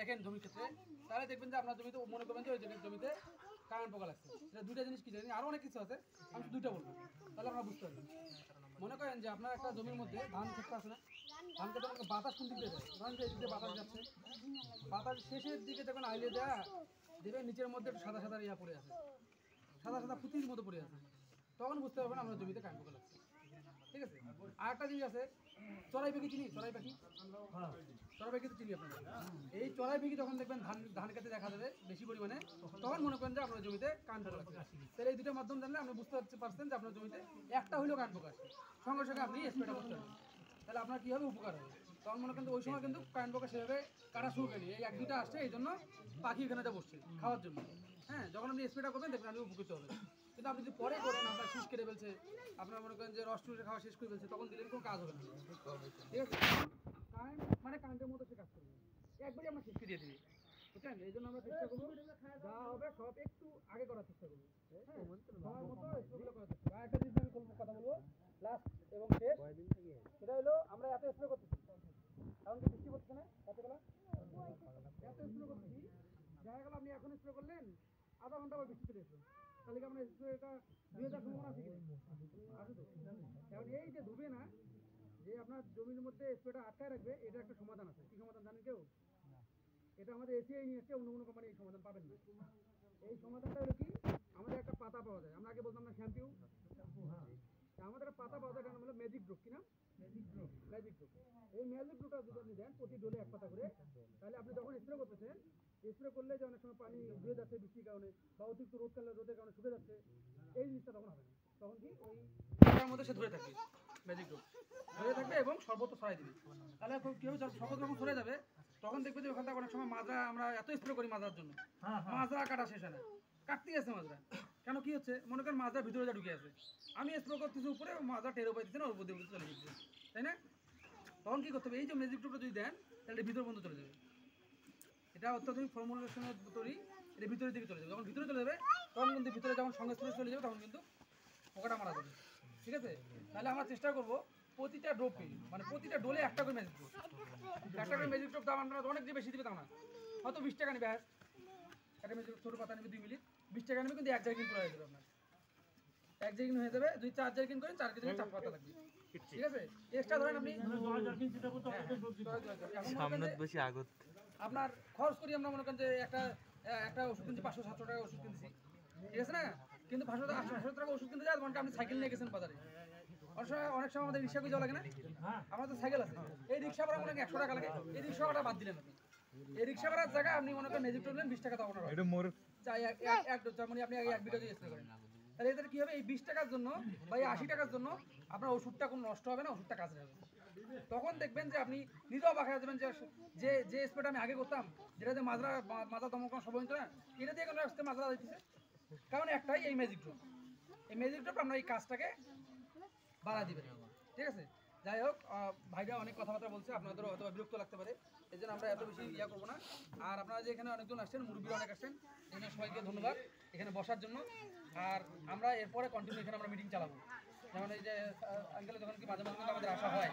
দেখেন জমির ক্ষেত্রে, তাহলে দেখবেন যে আপনার জমিতে মনে করবেন যে ওই জমিতে কারেন্ট পোকা লাগছে। এটা দুইটা জিনিস কি জানি, আরও অনেক কিছু আছে, আমি দুইটা বলবো, তাহলে আপনারা বুঝতে পারবেন। মনে করেন যে আপনার একটা জমির মধ্যে ধান ক্ষেত্র আছে না, ধান ক্ষেত্রে আমাকে বাতাস কোন দিক দিয়ে যায়, ধরেন যে এই দিক দিয়ে বাতাস যাচ্ছে, বাতাস শেষের দিকে যখন আইলে দেয়া দেবেন নিচের মধ্যে একটু সাদা সাদা ইয়া পড়ে আছে, সাদা সাদা পুঁতির মতো পড়ে আছে, তখন বুঝতে পারবেন আপনার জমিতে কারেন্ট পোকা লাগছে। ঠিক আছে, আর একটা জিনিস আছে, চড়াই পাখি চিনি, চড়াই পাখি, চড়াই পাখি তো চিনি আপনারা। এই চড়াই পাখি যখন দেখবেন ধান খেতে দেখা যাবে বেশি পরিমাণে, তখন মনে করেন যে আপনার জমিতে কারেন্ট পোকা লাগছে। তাহলে এই দুটো মাধ্যম জানলে আপনি বুঝতে পারছেন যে আপনার জমিতে একটা হইলেও কারেন্ট পোকা আসছে, সঙ্গে সঙ্গে আপনি স্প্রেটা করতে পারবেন। তাহলে আপনার কী হবে, উপকার হবে। তখন মনে করেন ওই সময় কিন্তু কারেন্ট পোকা সেভাবে কাটা শুরু করেনি, এই এক দুইটা আসছে, এই জন্য পাখি এখানে বসছে খাওয়ার জন্য। হ্যাঁ, যখন আপনি স্প্রেটা করবেন দেখবেন আপনি উপকৃত হবেন। কিন্তু আপনি যদি পরে করেন, আপনার শীষ কেটে ফেলছে, আপনার মনে করেন যে রস টুসে খাওয়া শেষ করে ফেলছে, তখন দিলেন কোনো কাজ হবে না। ঠিক আছে, কারেন্ট মানে কারেন্টের মতো সে কাজ করবে, একবারই আমরা শেষ দিয়ে দিবি, বুঝলেন? এই জন্য আমরা চেষ্টা করবো যা হবে সব একটু আগে করার চেষ্টা করবো, হ্যাঁ, সময় মতো স্প্রেগুলো করার চেষ্টা করবো। আর একটা জিনিস আমি কথা বলবো লাস্ট এবং শেষ, সেটা হলো আমরা এত স্প্রে করতেছি, কারণ কি বৃষ্টি পড়ছে না রাতেবেলা, এত স্প্রে করতেছি, দেখা গেল আপনি এখন স্প্রে করলেন, আধা ঘন্টা পর বৃষ্টি চলে এসলো, তাহলে কি আপনার স্প্রেটা ধুয়ে যাওয়ার সম্ভাবনা আছে কিনা? আছে তো। কারণ এই যে ধুবে না, যে আপনার জমির মধ্যে স্প্রেটা আটকায় রাখবে, এটা একটা সমাধান আছে। কি সমাধান জানেন কেউ? এটা আমাদের এসিআই নিয়ে এসছে, অন্য কোনো কোম্পানি এই সমাধান পাবেন না। এই সমাধানটা হলো কি, আমাদের একটা পাতা পাওয়া যায়, আমরা আগে বলতাম না শ্যাম্পু, আমাদের একটা পাতা পাওয়া যায়, কারণ হলো ম্যাজিক ড্রপ, কিনা ম্যাজিক ড্রপ। এই ম্যাজিক ড্রপটা যদি আপনি দেন প্রতি ডোলে এক পাতা করে, তাহলে আপনি যখন স্প্রে করতেছেন, স্প্রে করলে যে অনেক সময় পানি ধুয়ে যাচ্ছে বৃষ্টির কারণে বা অতিরিক্ত রোদের কারণে শুকে যাচ্ছে, এই জিনিসটা তখন হবে না। তখন কি ওই পাতার মধ্যে সে ধরে থাকবে, ম্যাজিক ড্রপ ধরে থাকবে এবং সর্বত্র ছড়াই দিবে। তাহলে কী হবে, সর্বত্র যখন ছড়ে যাবে, তখন দেখবে যে ওখান থেকে অনেক সময় মাজরা, আমরা এত স্প্রে করি মাজার জন্য, মাজরা কাটা শেষ হয় না, কাটতেই আছে মাজরা। কেন কি হচ্ছে, মনে করেন মাজরা ভিতরে যা ঢুকে আছে, আমি স্প্রে করতেছি উপরে, মাজরা টেরও পাইতেছে না, ওর বুদ্ধি চলে যেতেছে, তাই না? তখন কি করতে হবে, এই যে ম্যাজিক টুকটা যদি দেন, তাহলে এটা ভিতর পর্যন্ত চলে যাবে। এটা অত্যাধুনিক ফর্মুলেশনের তৈরি, এটা ভিতরের দিকে চলে যাবে। যখন ভিতরে চলে যাবে, তখন কিন্তু ভিতরে যখন সঙ্গে স্প্রে চলে যাবে, তখন কিন্তু পোকাটা মারা যাবে। ঠিক আছে, তাহলে আমরা চেষ্টা করবো প্রতিটা ড্রপে, মানে প্রতিটা ডোলে একটা করে ম্যাজিক ড্রপ, একটা করে ম্যাজিক ড্রপ দাম আমরা অনেক যে বেশি দিবে তা না, হয়তো 20 টাকা নেবে, একটা ম্যাজিক ছোটো পাতা নেবে 2 মিলি, 20 টাকা নেবে, কিন্তু 1 জার্কিন পুরো হয়ে যাবে আপনার, 1 জার্কিন হয়ে যাবে। যদি 4 জার্কিন করেন, 4 কেজি 4 পাতা লাগবে। ঠিক আছে, এক্সট্রা ধরেন আপনি আপনার খরচ করি, আমরা মনে করেন যে একটা ওষুধ কিনছি 500-700 টাকা ওষুধ কিনছি, ঠিক আছে না? কিন্তু 500-800 টাকা ওষুধ কিনতে যায়, ঘন্টা আপনি সাইকেল নিয়ে গেছেন বাজারে, অনেক সময় আমাদের রিক্সা করে যাওয়া লাগে না, আমার তো সাইকেল আছে, এই রিক্সা ভাড়া মনে করেন 100 টাকা লাগে, এই রিক্সা ভাড়া বাদ দিলেন আপনি, এই রিক্সা ভাড়ার জায়গায় আপনি মনে করেন ম্যাজিক টুকলেন 20 টাকা তখন আপনি আগে 1 বিঘা দিয়ে স্প্রে করেন, তাহলে এদের কি হবে, এই 20 টাকার জন্য বা এই 80 টাকার জন্য আপনার ওষুধটা কোনো নষ্ট হবে না, ওষুধটা কাজে হবে। তখন দেখবেন যে আপনি নিজেও অবাক হয়ে যাবেন যে যে স্প্রেটা আমি আগে করতাম, যেটা যে মাজরা দমন কোনো সব হতো না, এটা দিয়ে কোনো আসতে মাজরা দিতেছে, কারণ একটাই এই ম্যাজিক ড্রপ। এই ম্যাজিক ড্রপ আমরা এই কাজটাকে বাড়া দিবেন। ঠিক আছে, যাই হোক, ভাইরা অনেক কথাবার্তা বলছে, আপনাদের হয়তো বিরক্ত লাগতে পারে, এই জন্য আমরা এত বেশি ইয়া করবো না। আর আপনারা যে এখানে অনেকজন আসছেন, মুরব্বীরা অনেক আসছেন, এখানে সবাইকে ধন্যবাদ এখানে বসার জন্য। আর আমরা এরপরে কন্টিনিউ এখানে আমরা মিটিং চালাবো, যেমন এই যে আঙ্কেলের যখন কি মাঝে মাঝে আমাদের আসা হয়।